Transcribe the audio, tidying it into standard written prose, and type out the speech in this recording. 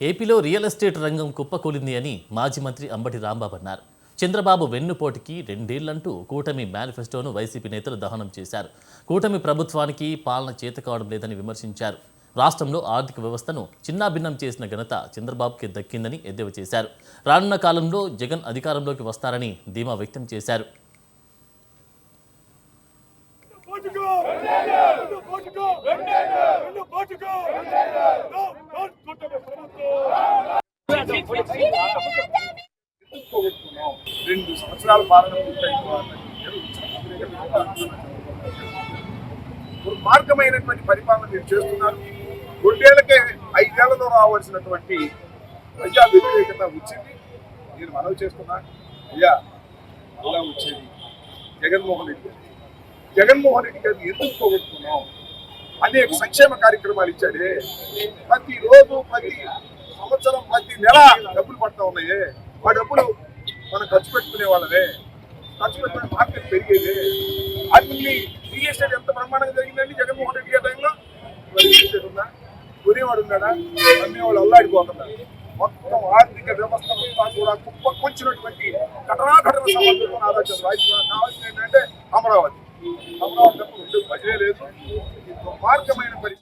ఏపీలో real estate రంగం కుప్పకూలింది అని మాజీ మంత్రి అంబటి రాంబాబు అన్నారు. చంద్రబాబు వెన్నుపోటుకి రెండేళ్లంటూ కూటమి మేనిఫెస్టోను వైసీపీ నేతలు దహనం చేశారు. కూటమి ప్రభుత్వానికి పాలన చేతకావడం లేదని విమర్శించారు. రాష్ట్రంలో ఆర్థిక వ్యవస్థను చిన్నాభిన్నం చేసిన ఘనత చంద్రబాబుకి దక్కిందని ఎద్దేవా చేశారు. రానున్న కాలంలో జగన్ అధికారంలోకి వస్తారని ధీమా వ్యక్తం చేశారు. రెండు సంవత్సరాల పాలన దుర్మార్గమైనటువంటి పరిపాలన మీరు చేస్తున్నారు. రెండేళ్లకే 5 ఏళ్లలో రావాల్సినటువంటి ప్రజా వ్యతిరేకత వచ్చింది. నేను మనవి చేస్తున్నా, అయ్యా అలా వచ్చేది జగన్మోహన్ రెడ్డి గారిని ఎందుకు పోగొట్టుకున్నాం? అనేక సంక్షేమ కార్యక్రమాలు ఇచ్చాడే, ప్రతిరోజు ప్రతి సంవత్సరం ప్రతి నెల డబ్బులు పడతా ఉన్నాయే. ఆ డబ్బులు మనం ఖర్చు పెట్టుకునే వాళ్ళమే, ఖర్చు పెట్టుకునే మార్కెట్ పెరిగేదే. అన్ని రియల్ ఎస్టేట్ ఎంత బ్రహ్మాండంగా జరిగిందండి జగన్మోహన్ రెడ్డి గారి టైంలో. రియల్ ఎస్టేట్ ఉందా? కొనేవాడు ఉన్నాడా? అమ్మేవాళ్ళు అల్లాడిపోతున్నా. మొత్తం ఆర్థిక వ్యవస్థ కూడా కుప్పకొచ్చినటువంటి ఘటనాఘటన సంబంధం ఆలోచన కావాల్సింది ఏంటంటే అమరావతి తప్ప రెండు ప్రజలే లేదు. మార్గమైన పరిస్థితి.